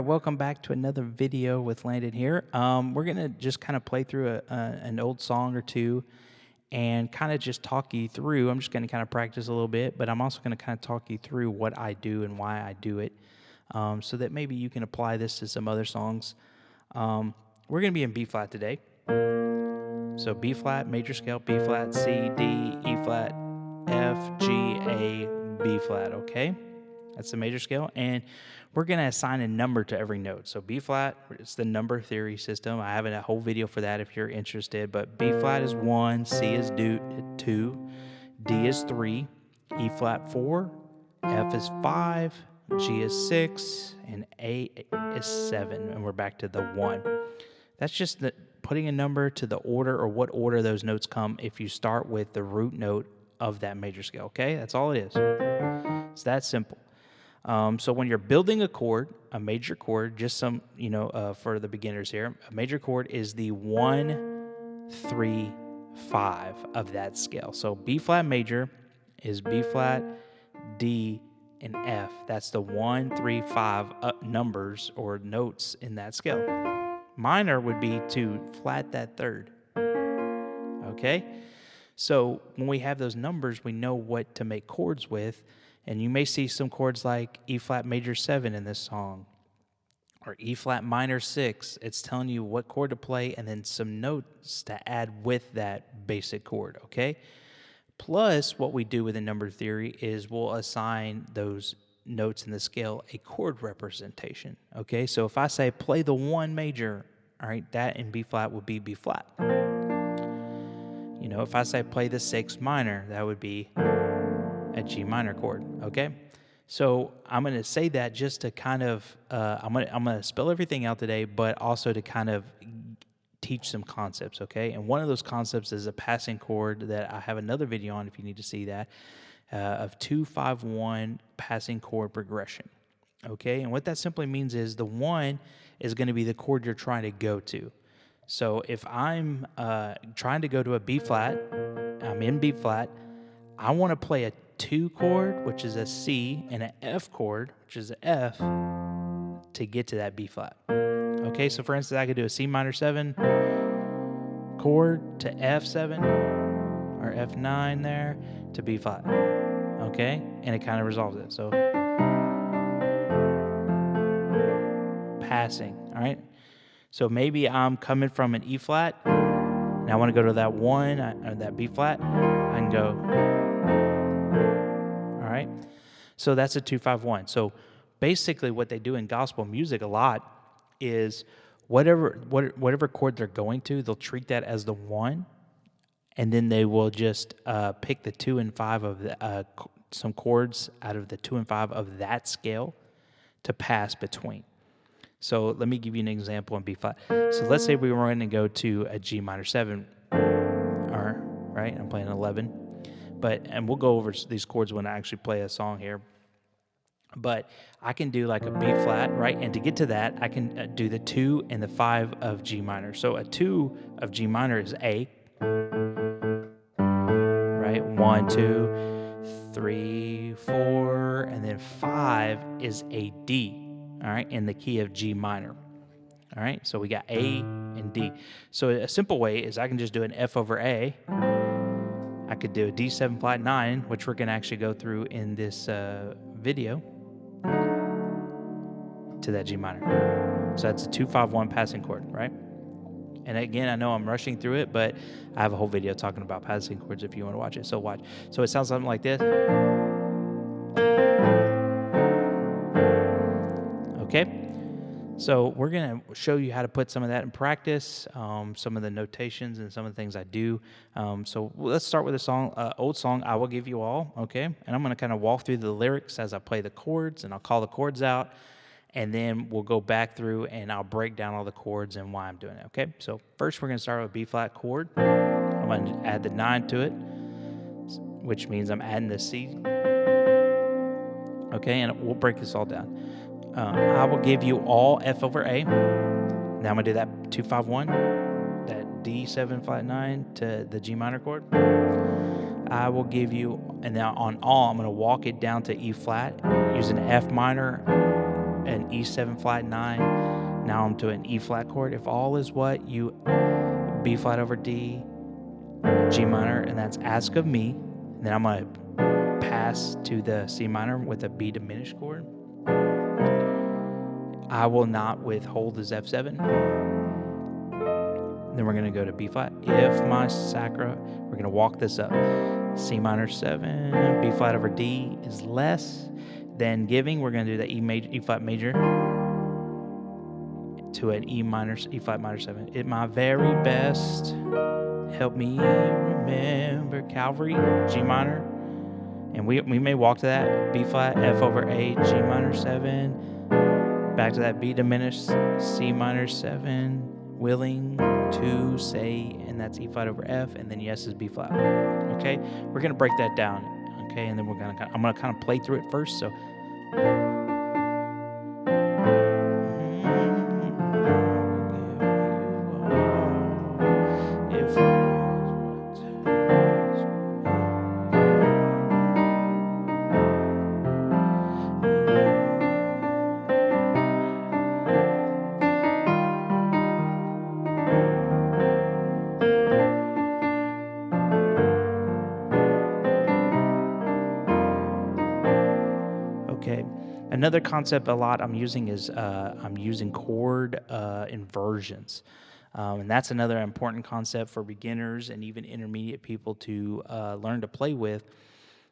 welcome back to another video with Landon here. We're gonna just kind of play through an old song or two and kind of just talk you through. I'm just gonna kind of practice a little bit, but I'm also gonna kind of talk you through what I do and why I do it, so that maybe you can apply this to some other songs. We're gonna be in B flat today. So B flat, major scale, B flat, C, D, E flat, F, G, A, B flat, okay? That's the major scale, and we're going to assign a number to every note. So B flat, it's the number theory system. I have a whole video for that if you're interested, but B flat is 1, C is 2, D is 3, E flat 4, F is 5, G is 6, and A is 7, and we're back to the 1. That's just putting a number to the order or what order those notes come if you start with the root note of that major scale, okay? That's all it is. It's that simple. So when you're building a chord, a major chord, just some, for the beginners here, a major chord is the 1, 3, 5 of that scale. So B flat major is B flat, D, and F. That's the 1, 3, 5 numbers or notes in that scale. Minor would be to flat that third. Okay? So when we have those numbers, we know what to make chords with. And you may see some chords like E flat major 7 in this song, or E flat minor 6. It's telling you what chord to play and then some notes to add with that basic chord, okay? Plus, what we do with the number theory is we'll assign those notes in the scale a chord representation, okay? So if I say play the 1 major, all right, that in B flat would be B flat. If I say play the 6 minor, that would be a G minor chord, okay? So I'm going to say that just to kind of, I'm going to spell everything out today, but also to kind of teach some concepts, okay? And one of those concepts is a passing chord that I have another video on if you need to see that, of 2-5-1 passing chord progression, okay? And what that simply means is the 1 is going to be the chord you're trying to go to. So if I'm trying to go to a B flat, I'm in B flat, I want to play a 2 chord, which is a C, and an F chord, which is an F, to get to that B flat. Okay, so for instance, I could do a C minor 7 chord to F7 or F9 there to B flat. Okay, and it kind of resolves it. So passing, all right? So maybe I'm coming from an E flat, and I want to go to that 1, or that B flat. I can go, all right? So that's a 2-5-1. So basically what they do in gospel music a lot is whatever chord they're going to, they'll treat that as the 1, and then they will just pick the 2 and 5 of the, some chords out of the 2 and 5 of that scale to pass between. So let me give you an example in B flat. So let's say we were going to go to a G minor 7, right? I'm playing 11. And we'll go over these chords when I actually play a song here. But I can do like a B flat, right? And to get to that, I can do the 2 and the 5 of G minor. So a 2 of G minor is A, right? 1, 2, 3, 4, and then 5 is a D. All right, in the key of G minor. All right, so we got A and D. So a simple way is I can just do an F over A. I could do a D7 flat 9, which we're going to actually go through in this video, to that G minor. So that's a 2-5-1 passing chord, right? And again, I know I'm rushing through it, but I have a whole video talking about passing chords if you want to watch it. So watch. So it sounds something like this. Okay, so we're going to show you how to put some of that in practice, some of the notations and some of the things I do. So let's start with a song, old song, I Will Give You All, okay? And I'm going to kind of walk through the lyrics as I play the chords, and I'll call the chords out, and then we'll go back through and I'll break down all the chords and why I'm doing it, okay? So first we're going to start with a B flat chord. I'm going to add the 9 to it, which means I'm adding the C. Okay, and we'll break this all down. I will give you all F over A. Now I'm going to do that 2-5-1, that D7 flat 9 to the G minor chord. I will give you, and now on all, I'm going to walk it down to E flat using F minor an E7 flat 9. Now I'm doing E flat chord. If all is what, you B flat over D, G minor, and that's ask of me. And then I'm going to pass to the C minor with a B diminished chord. I will not withhold is F7. Then we're going to go to B flat. If my sacra, we're going to walk this up. C minor 7, B flat over D is less than giving. We're going to do the E flat major to an E flat minor 7. At my very best, help me remember Calvary, G minor. And we may walk to that, B flat, F over A, G minor 7, back to that B diminished, C minor 7, willing to say, and that's E flat over F, and then yes is B flat. Okay, we're gonna break that down. Okay, and then I'm gonna kind of play through it first. So. Okay, another concept a lot I'm using is I'm using chord inversions. And that's another important concept for beginners and even intermediate people to learn to play with.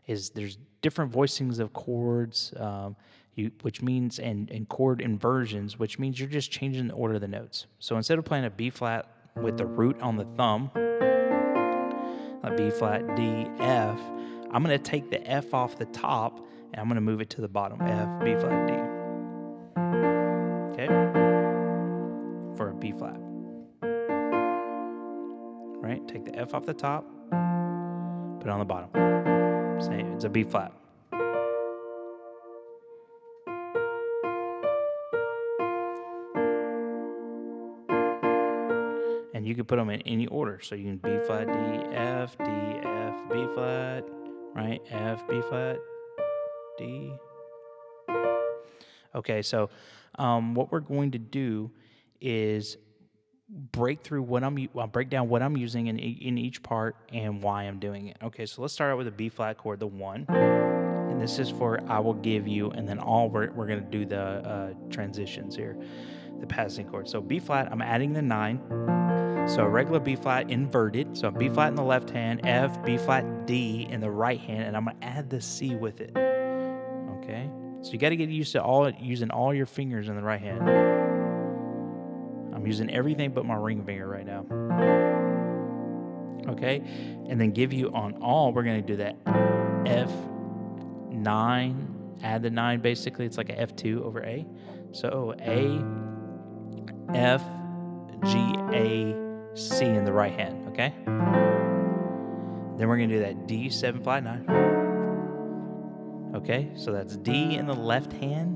Is there's different voicings of chords, which means and chord inversions, which means you're just changing the order of the notes. So instead of playing a B flat with the root on the thumb, like B flat, D, F, I'm going to take the F off the top and I'm going to move it to the bottom. F, B flat, D. Okay? For a B flat. Right? Take the F off the top, put it on the bottom. Say it's a B flat. And you can put them in any order. So you can B flat, D, F, B flat, right? F, B flat, D. Okay, so what we're going to do is break down what I'm using in each part and why I'm doing it. Okay, so let's start out with a B flat chord, the 1. And this is for I will give you, and then we're going to do the transitions here, the passing chord. So B flat, I'm adding the 9. So a regular B flat inverted. So B flat in the left hand, F, B flat, D in the right hand, and I'm going to add the C with it. Okay? So you got to get used to using all your fingers in the right hand. I'm using everything but my ring finger right now. Okay? And then give you on all, we're going to do that F9, add the 9 basically. It's like a F2 over A. So A, F, G, A, C in the right hand, okay? Then we're going to do that D, 7 flat 9. Okay, so that's D in the left hand,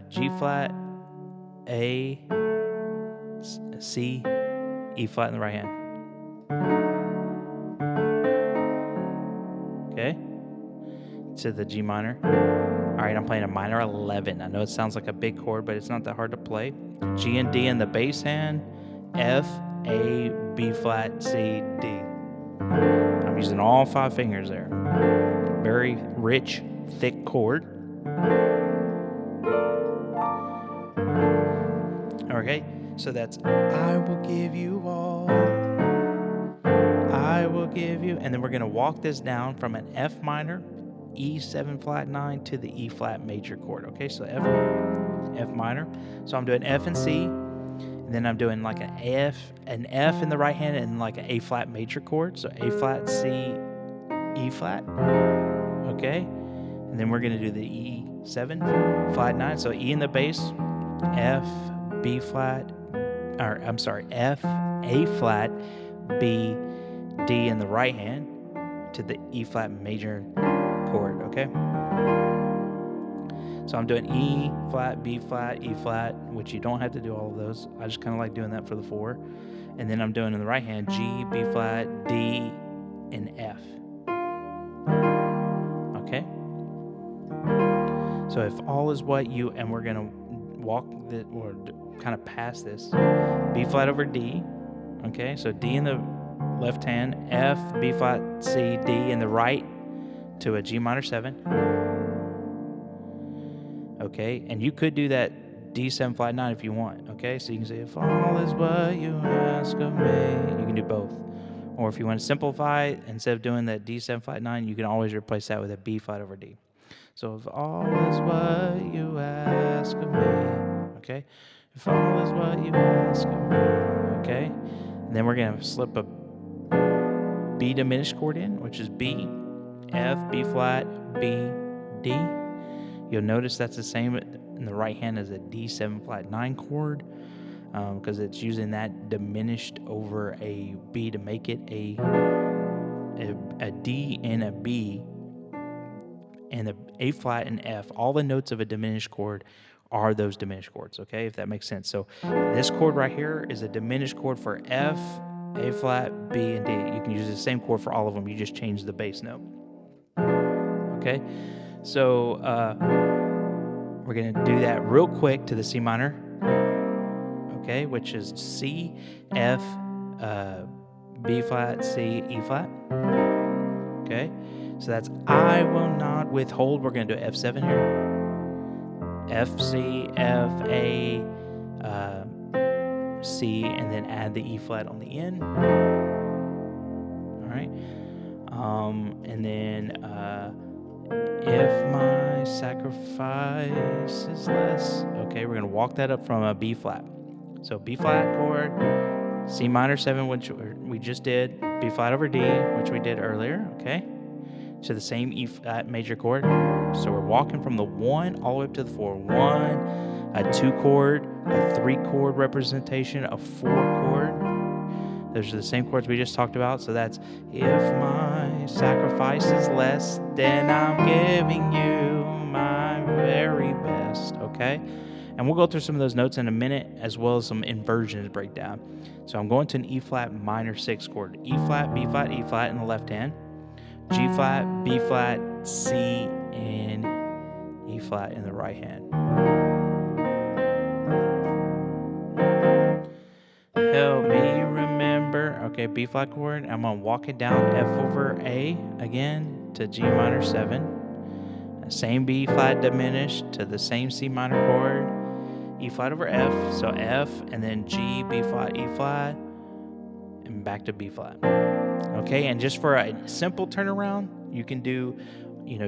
G flat, A, C, E flat in the right hand. Okay, to the G minor. All right, I'm playing a minor 11. I know it sounds like a big chord, but it's not that hard to play. G and D in the bass hand, F, A, B flat, C, D. I'm using all 5 fingers there. Very rich, thick chord. Okay, so that's I will give you all. I will give you. And then we're going to walk this down from an F minor, E7 flat 9 to the E flat major chord. Okay, so F minor. So I'm doing F and C. And then I'm doing like an F in the right hand and like an A flat major chord. So A flat, C, E flat. Okay. And then we're going to do the E7 flat 9. So E in the bass, F, B flat, F, A flat, B, D in the right hand to the E flat major chord. Okay. So I'm doing E flat, B flat, E flat, which you don't have to do all of those. I just kind of like doing that for the 4. And then I'm doing in the right hand G, B flat, D, and F. Okay? So So if all is what you, and we're gonna walk the, or kind of pass this, B flat over D, okay? So D in the left hand, F, B flat, C, D in the right to a G minor 7, okay? And you could do that D7 flat 9 if you want, okay? So you can say, if all is what you ask of me, you can do both. Or if you want to simplify, instead of doing that D7 flat 9, you can always replace that with a B flat over D. So if all is what you ask of me, okay? If all is what you ask of me, okay? And then we're going to slip a B diminished chord in, which is B, F, B flat, B, D. You'll notice that's the same in the right hand as a D7 flat 9 chord, because it's using that diminished over a B to make it a D and a B, and the A flat and F. All the notes of a diminished chord are those diminished chords, okay, if that makes sense. So this chord right here is a diminished chord for F, A flat, B, and D. You can use the same chord for all of them. You just change the bass note, okay? So we're going to do that real quick to the C minor, okay, which is C, F, B flat, C, E flat, okay? So that's I will not withhold. We're going to do F7 here. F, C, F, A, C, and then add the E flat on the end. All right. And then if my sacrifice is less, okay, we're going to walk that up from a B flat. So B flat chord, C minor 7, which we just did, B flat over D, which we did earlier, okay? To the same E flat major chord. So we're walking from the 1 all the way up to the 4. 1, a 2 chord, a 3 chord representation, a 4 chord. Those are the same chords we just talked about. So that's, if my sacrifice is less, then I'm giving you my very best, okay? And we'll go through some of those notes in a minute, as well as some inversions breakdown. So I'm going to an E flat minor 6 chord. E flat, B flat, E flat in the left hand. G flat, B flat, C, and E flat in the right hand. Help me remember. Okay, B flat chord. I'm going to walk it down F over A again to G minor 7. Same B flat diminished to the same C minor chord. E flat over F. So F and then G, B flat, E flat, and back to B flat. Okay, and just for a simple turnaround, you can do,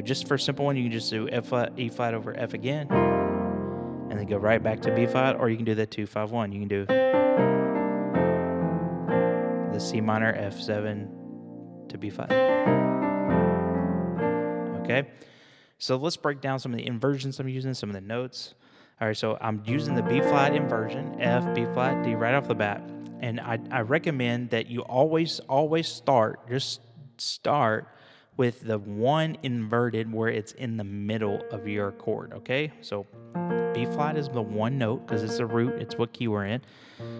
just for a simple one, you can just do F flat, E flat over F again, and then go right back to B flat, or you can do that 2-5-1. You can do the C minor F7 to B flat. Okay, so let's break down some of the inversions I'm using, some of the notes. All right, so I'm using the B flat inversion, F, B flat, D right off the bat. And I recommend that you always start with the 1 inverted where it's in the middle of your chord, okay? So B flat is the 1 note because it's the root, it's what key we're in.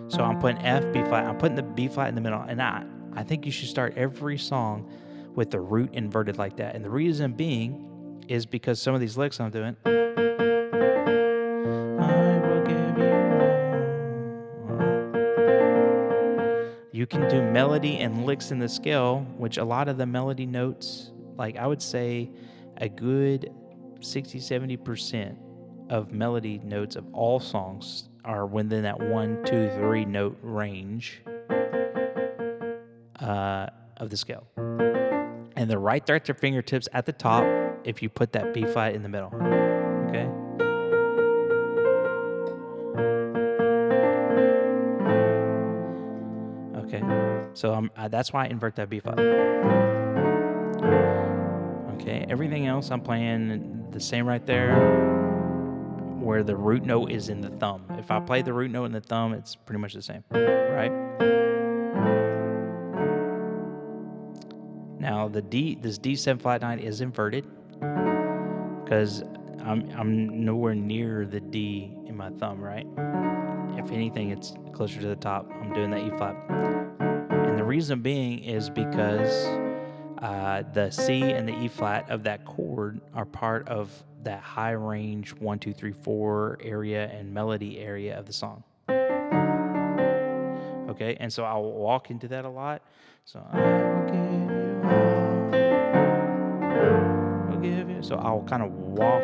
So I'm putting F, B flat, I'm putting the B flat in the middle. And I think you should start every song with the root inverted like that. And the reason being is because some of these licks I'm doing, you can do melody and licks in the scale, which a lot of the melody notes, like I would say a good 60-70% of melody notes of all songs are within that 1, 2, 3 note range of the scale. And they're right there at your fingertips at the top if you put that B flat in the middle, okay? Okay, so that's why I invert that B flat. Okay, everything else I'm playing the same right there, where the root note is in the thumb. If I play the root note in the thumb, it's pretty much the same, right? Now this D7 flat 9 is inverted because I'm nowhere near the D in my thumb, right? If anything, it's closer to the top. I'm doing that E flat. And the reason being is because the C and the E flat of that chord are part of that high range 1, 2, 3, 4 area and melody area of the song. Okay, and so I'll walk into that a lot. So I will give you all, I'll give you. So I'll kind of walk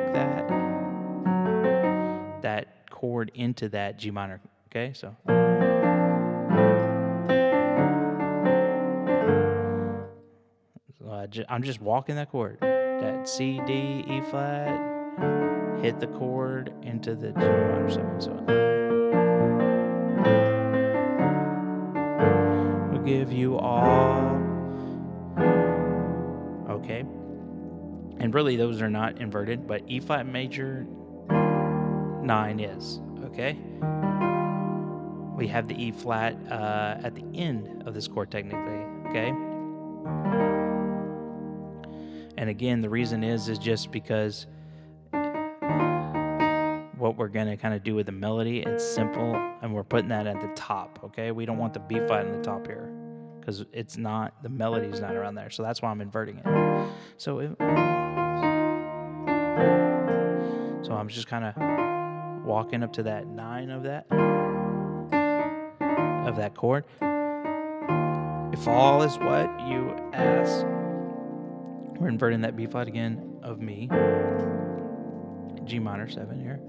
that chord into that G minor. Okay, so. I'm just walking that chord. That C, D, E flat, hit the chord into the G minor 7. So we'll give you all. Okay. And really those are not inverted, but E flat major 9 is. Okay. We have the E flat at the end of this chord technically. Okay. And again, the reason is just because what we're going to kind of do with the melody, it's simple, and we're putting that at the top, okay? We don't want the B flat in the top here because it's not, the melody's not around there. So that's why I'm inverting it. So I'm just kind of walking up to that 9 of that chord. If all is what you ask, we're inverting that B flat again of me, G minor 7 here,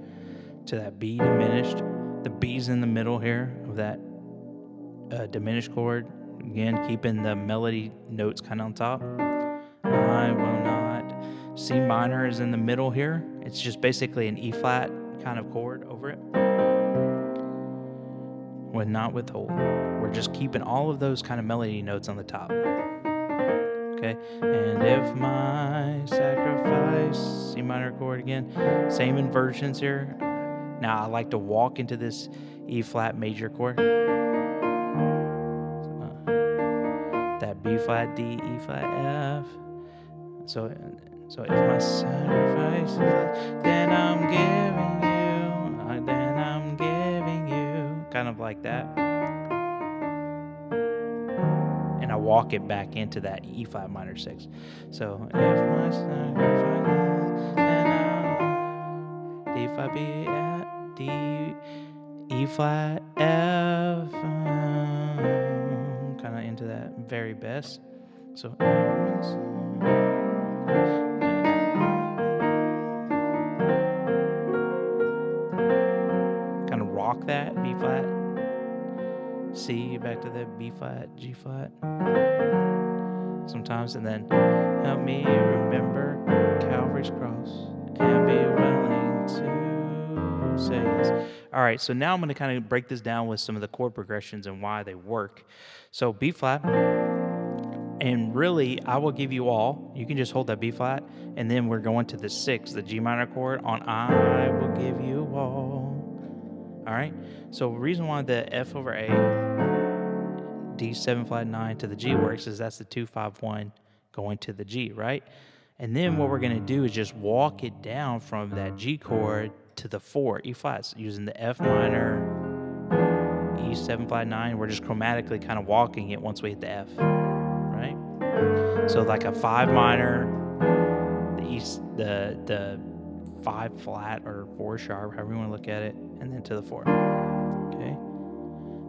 to that B diminished. The B's in the middle here of that diminished chord. Again, keeping the melody notes kind of on top. I will not. C minor is in the middle here. It's just basically an E flat kind of chord over it. With not withhold. We're just keeping all of those kind of melody notes on the top. Okay, and if my sacrifice, C minor chord again, same inversions here. Now I like to walk into this E flat major chord. That B flat, D, E flat, F. So if my sacrifice is then I'm giving you, kind of like that. And I walk it back into that E flat minor 6. So if my sacrifice, then D flat, B, D, E flat, F, kind of into that very best. So kind of rock that B flat, C back to the B flat, G flat sometimes, and then help me remember Calvary's cross and be willing to say yes. All right, so now I'm going to kind of break this down with some of the chord progressions and why they work. So B flat, and really I will give you all. You can just hold that B flat, and then we're going to the 6, the G minor chord on I will give you all. All right, so the reason why the F over A, D 7 flat 9 to the G works is that's the 2, 5, 1 going to the G, right? And then what we're going to do is just walk it down from that G chord to the 4 E flats using the F minor, E 7 flat 9. We're just chromatically kind of walking it once we hit the F, right? So like a 5 minor, the 5 flat or 4 sharp, however you want to look at it, and then to the 4. Okay.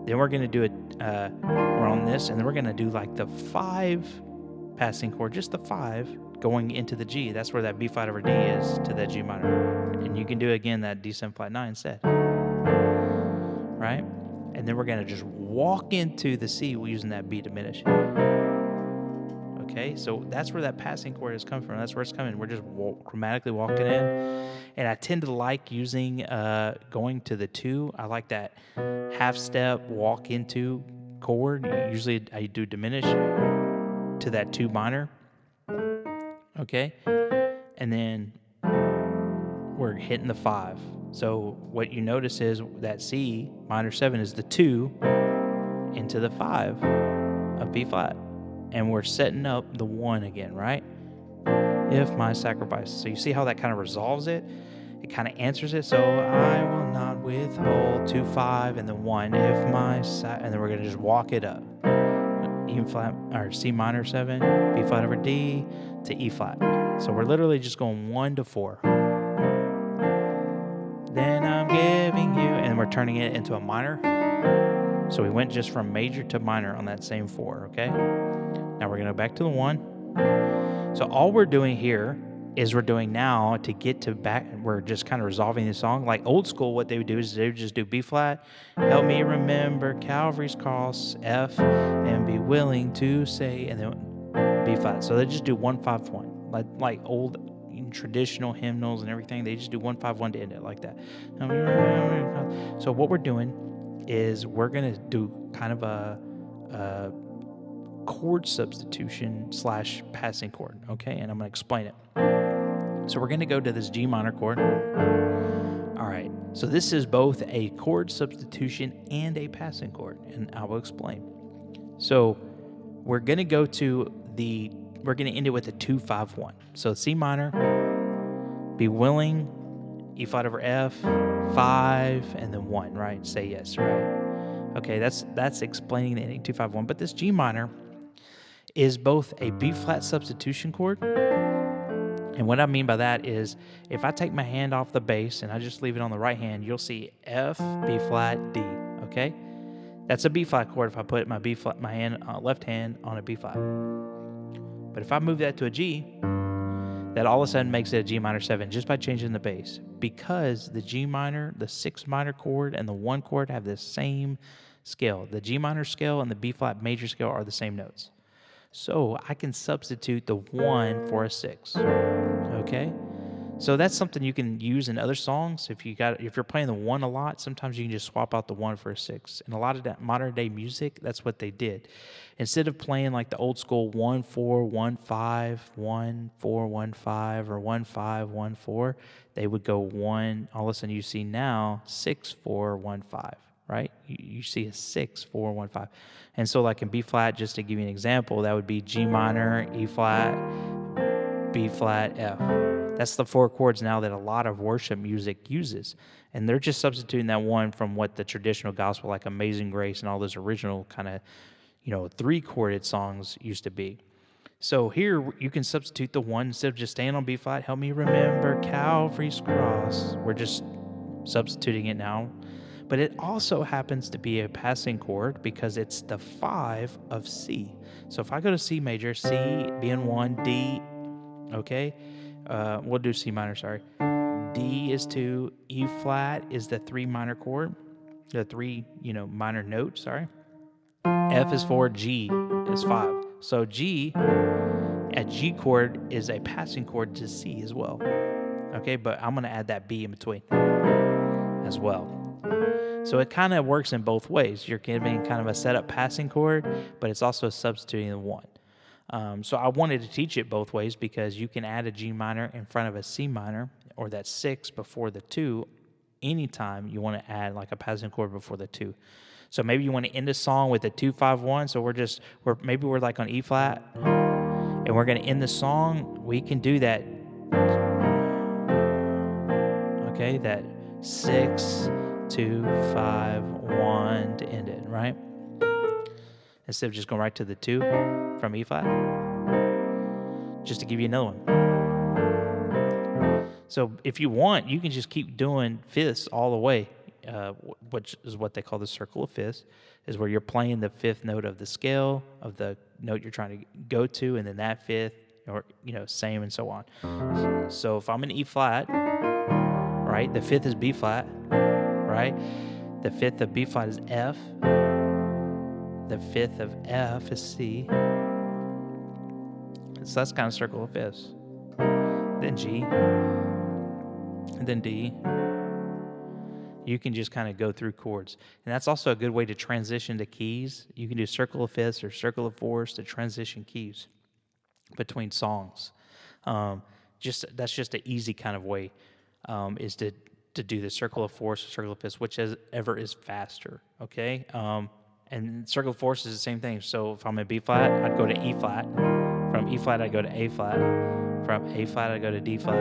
Then we're going to do it. We're on this, and then we're going to do like the 5 passing chord, just the 5 going into the G. That's where that B flat over D is to that G minor, and you can do again that D 7 flat 9 instead, right? And then we're going to just walk into the C using that B diminished. Okay, so that's where that passing chord is coming from. That's where it's coming. We're just chromatically walking in. And I tend to like using, going to the 2. I like that half step walk into chord. Usually I do diminish to that 2 minor. Okay, and then we're hitting the 5. So what you notice is that C minor 7 is the 2 into the 5 of B flat. And we're setting up the 1 again, right? If my sacrifice. So you see how that kind of resolves it? It kind of answers it. So I will not withhold 2, 5, and then 1. If my and then we're going to just walk it up. E flat or C minor 7, B flat over D to E flat. So we're literally just going 1 to 4. we're turning it into a minor. So we went just from major to minor on that same 4, okay? Now we're going to go back to the 1. So all we're doing here is we're doing now to get to back, we're just kind of resolving the song. Like old school, what they would do is they would just do B flat, help me remember Calvary's cross, F, and be willing to say, and then B flat. So they just do 1-5-1, like old traditional hymnals and everything. They just do 1-5-1 to end it like that. So what we're doing is we're going to do kind of a chord substitution / passing chord, okay? And I'm going to explain it. So we're going to go to this G minor chord. All right, so this is both a chord substitution and a passing chord, and I will explain. So we're going to go to we're going to end it with a 2-5-1. So C minor, be willing, E flat over F, 5, and then 1, right? Say yes, right? Okay, that's explaining the ending 2-5-1. But this G minor is both a B flat substitution chord. And what I mean by that is if I take my hand off the bass and I just leave it on the right hand, you'll see F, B flat, D, okay? That's a B flat chord if I put my left hand on a B flat. But if I move that to a G, that all of a sudden makes it a G minor 7 just by changing the bass, because the G minor, the 6 minor chord, and the 1 chord have the same scale. The G minor scale and the B flat major scale are the same notes. So I can substitute the 1 for a 6, okay? So that's something you can use in other songs. If you're playing the 1 a lot, sometimes you can just swap out the 1 for a 6. And a lot of that modern day music, that's what they did. Instead of playing like the old school 1-4, 1-5, 1-4, 1-5, or 1-5, 1-4, they would go 1. All of a sudden you see now 6-4, 1-5. Right? You see a 6-4, 1-5. And so like in B flat, just to give you an example, that would be G minor, E flat, B flat, F. That's the 4 chords now that a lot of worship music uses. And they're just substituting that 1 from what the traditional gospel, like Amazing Grace and all those original kind of, 3-chorded songs used to be. So here you can substitute the 1 instead of just staying on B flat. Help me remember Calvary's cross. We're just substituting it now. But it also happens to be a passing chord because it's the 5 of C. So if I go to C major, C being 1, D, okay? We'll do C minor, sorry. D is 2, E flat is the 3 minor chord, the 3, minor note, sorry. F is 4, G is 5. So G, a G chord is a passing chord to C as well. Okay, but I'm going to add that B in between as well. So it kind of works in both ways. You're giving kind of a setup passing chord, but it's also substituting the 1. So I wanted to teach it both ways because you can add a G minor in front of a C minor or that 6 before the 2 anytime you want to add like a passing chord before the 2. So maybe you want to end a song with a 2-5-1. So we're like on E flat and we're going to end the song. We can do that. Okay, that 6, 2, 5, 1 to end it, right? Instead of just going right to the 2 from E flat. Just to give you another one. So if you want, you can just keep doing fifths all the way, which is what they call the circle of fifths, is where you're playing the 5th note of the scale of the note you're trying to go to, and then that 5th, or same and so on. So if I'm in E flat, right, the 5th is B flat, right? The 5th of B flat is F. The 5th of F is C. So that's kind of circle of fifths. Then G. And then D. You can just kind of go through chords. And that's also a good way to transition to keys. You can do circle of fifths or circle of fourths to transition keys between songs. That's just an easy kind of way is to do the circle of fourths or circle of fifths, whichever is faster, okay? And circle of fourths is the same thing. So if I'm in B flat, I'd go to E flat. From E flat, I'd go to A flat. From A flat, I'd go to D flat,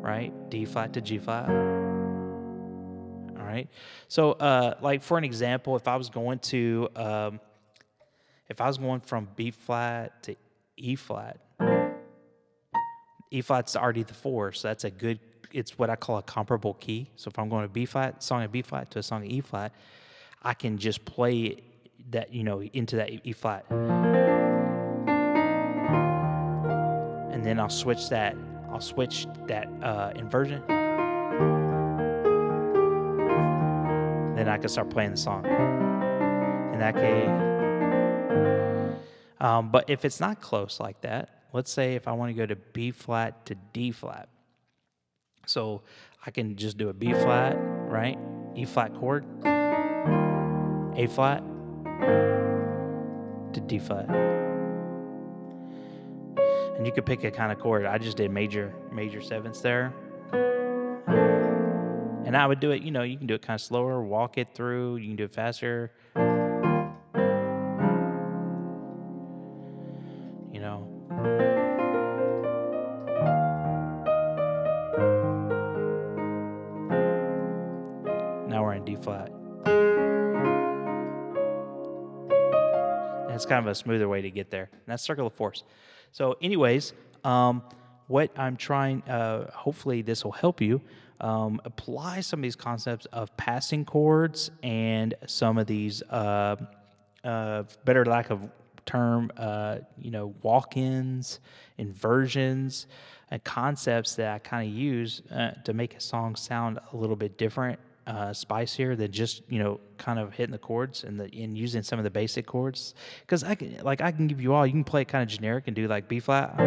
right? D flat to G flat. All right. So, like for an example, if I was going from B flat to E flat, E flat's already the 4, so that's a good it's what I call a comparable key. So if I'm going to B flat, song of B flat to a song of E flat, I can just play that, into that E flat. And then I'll switch that inversion. Then I can start playing the song. In that case, but if it's not close like that, let's say if I want to go to B flat to D flat, so I can just do a B flat, right? E flat chord, A flat to D flat. And you could pick a kind of chord. I just did major sevenths there. And I would do it, you can do it kind of slower, walk it through, you can do it faster. Now we're in D flat. And it's kind of a smoother way to get there. And that's circle of fourths. So anyways, what I'm trying, hopefully this will help you apply some of these concepts of passing chords and some of these, better lack of term, walk-ins, inversions, and concepts that I kind of use to make a song sound a little bit different, spicier than just kind of hitting the chords and using some of the basic chords. Because I can give you all. You can play it kind of generic and do like B flat. I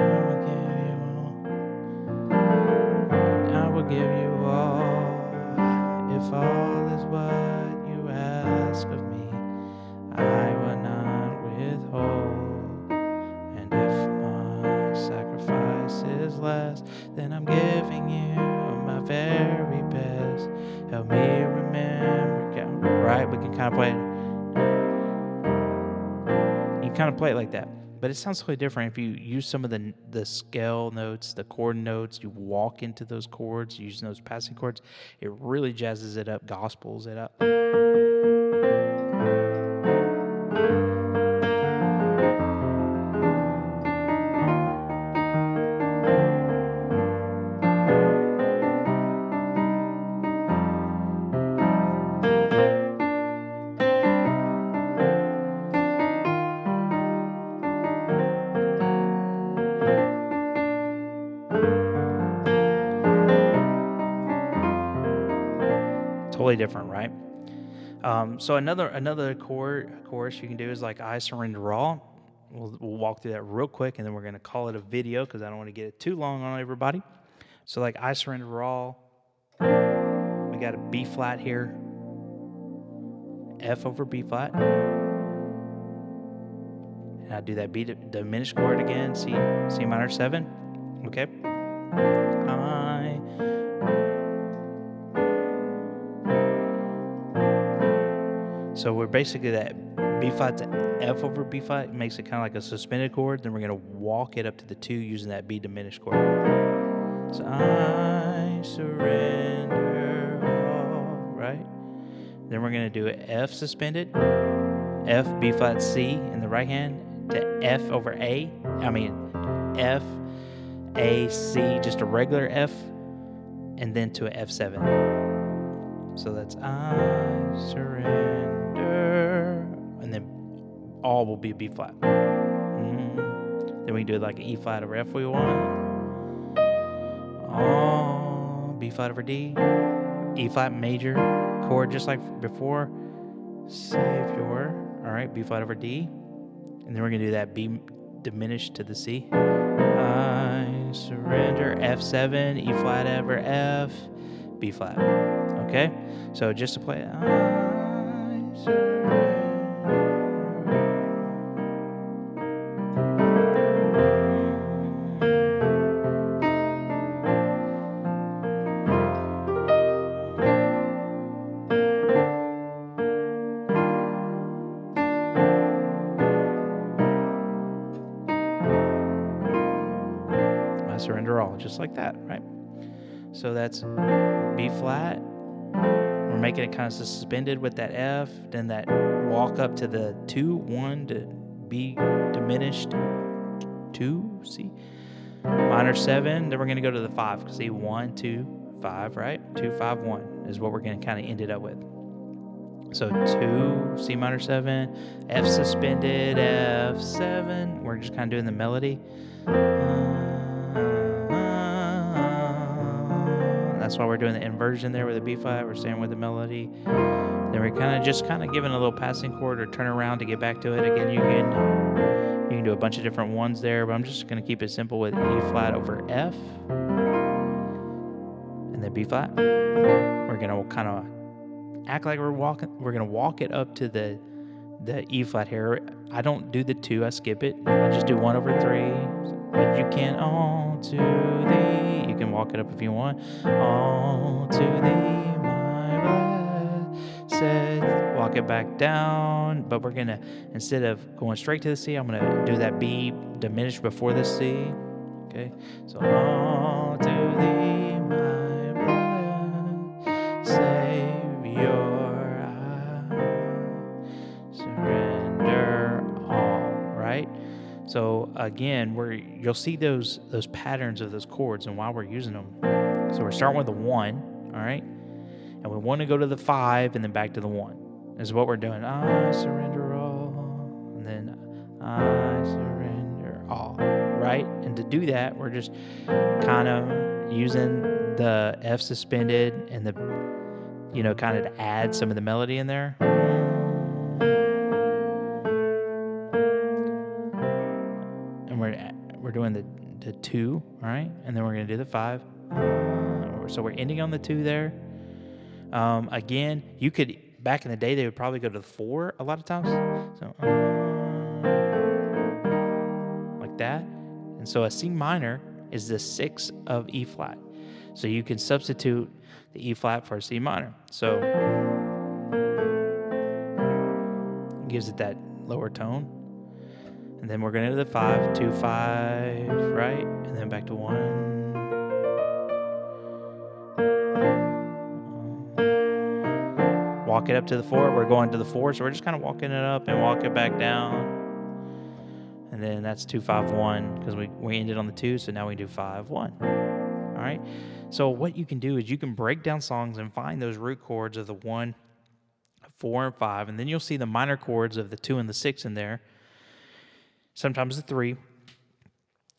will give you all if all is what you ask of me. I will not withhold. And if my sacrifice is less, then I'm giving you my very best. Help me remember. Right? We can kind of play it. You can kind of play it like that. But it sounds totally different if you use some of the scale notes, the chord notes, you walk into those chords, using those passing chords. It really jazzes it up, gospels it up. Totally different, right? So another chorus you can do is like I Surrender All. We'll walk through that real quick, and then we're going to call it a video because I don't want to get it too long on everybody. So like I Surrender All, we got a B flat here, F over B flat, and I do that B diminished chord again, C minor 7, okay? So we're basically that B flat to F over B flat makes it kind of like a suspended chord. Then we're going to walk it up to the 2 using that B diminished chord. So I surrender all, right? Then we're going to do an F suspended, F, B flat, C in the right hand to F over A. F, A, C, just a regular F, and then to an F7. So that's I surrender. And then all will be B flat. Then we can do it like an E flat over F we want. All B flat over D. E flat major chord just like before. Savior. All right, B flat over D. And then we're going to do that B diminished to the C. I surrender. F7, E flat over F, B flat. Okay? So just to play it. I surrender. Surrender all, just like that, right? So that's B flat. We're making it kind of suspended with that F, then that walk up to the 2, 1 to B diminished 2, C minor 7. Then we're going to go to the 5. See, 1, 2, 5, right? 2, 5, 1 is what we're going to kind of end it up with. So 2, C minor 7, F suspended, F7. We're just kind of doing the melody. That's why we're doing the inversion there with the B flat. We're staying with the melody. Then we're kind of giving a little passing chord or turn around to get back to it. Again, you can do a bunch of different ones there, but I'm just going to keep it simple with E flat over F and then B flat. We're going to kind of act like we're going to walk it up to the E flat here. I don't do the 2, I skip it. I just do 1 over 3. But you can all to thee. You can walk it up if you want. All to thee, my blessed. Walk it back down. But we're going to, instead of going straight to the C, I'm going to do that B diminished before the C. Okay? So all to thee, my blessed Savior, I surrender all. Right? So again, you'll see those patterns of those chords and why we're using them. So we're starting with the 1, all right? And we want to go to the 5 and then back to the 1. This is what we're doing. I surrender all. And then I surrender all, right? And to do that, we're just kind of using the F suspended and the, kind of to add some of the melody in there. We're doing the 2, all right? And then we're going to do the 5. So we're ending on the 2 there. Again, you could, back in the day, they would probably go to the 4 a lot of times. So, like that. And so a C minor is the 6 of E flat. So you can substitute the E flat for a C minor. So it gives it that lower tone. And then we're going to do the 5, 2, 5, right? And then back to 1. Walk it up to the 4. We're going to the 4, so we're just kind of walking it up and walk it back down. And then that's 2, 5, 1 because we ended on the 2, so now we do 5, 1. All right? So what you can do is you can break down songs and find those root chords of the 1, 4, and 5, and then you'll see the minor chords of the 2 and the 6 in there. Sometimes the 3,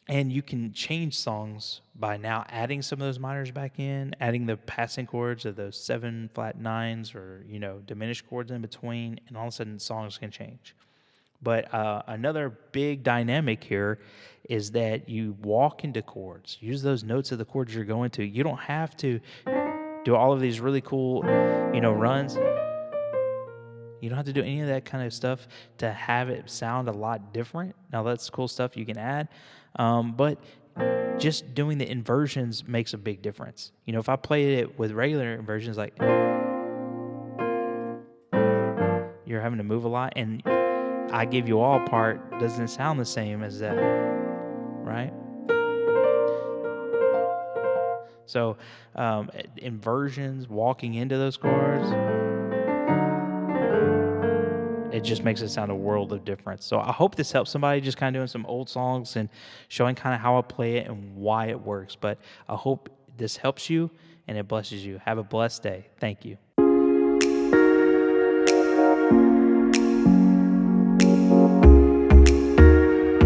and you can change songs by now adding some of those minors back in, adding the passing chords of those 7 flat 9s or, diminished chords in between, and all of a sudden songs can change. But another big dynamic here is that you walk into chords. Use those notes of the chords you're going to. You don't have to do all of these really cool, runs. You don't have to do any of that kind of stuff to have it sound a lot different. Now, that's cool stuff you can add. But just doing the inversions makes a big difference. If I play it with regular inversions, like you're having to move a lot, and I Give You All part doesn't sound the same as that, right? So inversions, walking into those chords, it just makes it sound a world of difference. So I hope this helps somebody just kind of doing some old songs and showing kind of how I play it and why it works. But I hope this helps you and it blesses you. Have a blessed day. Thank you.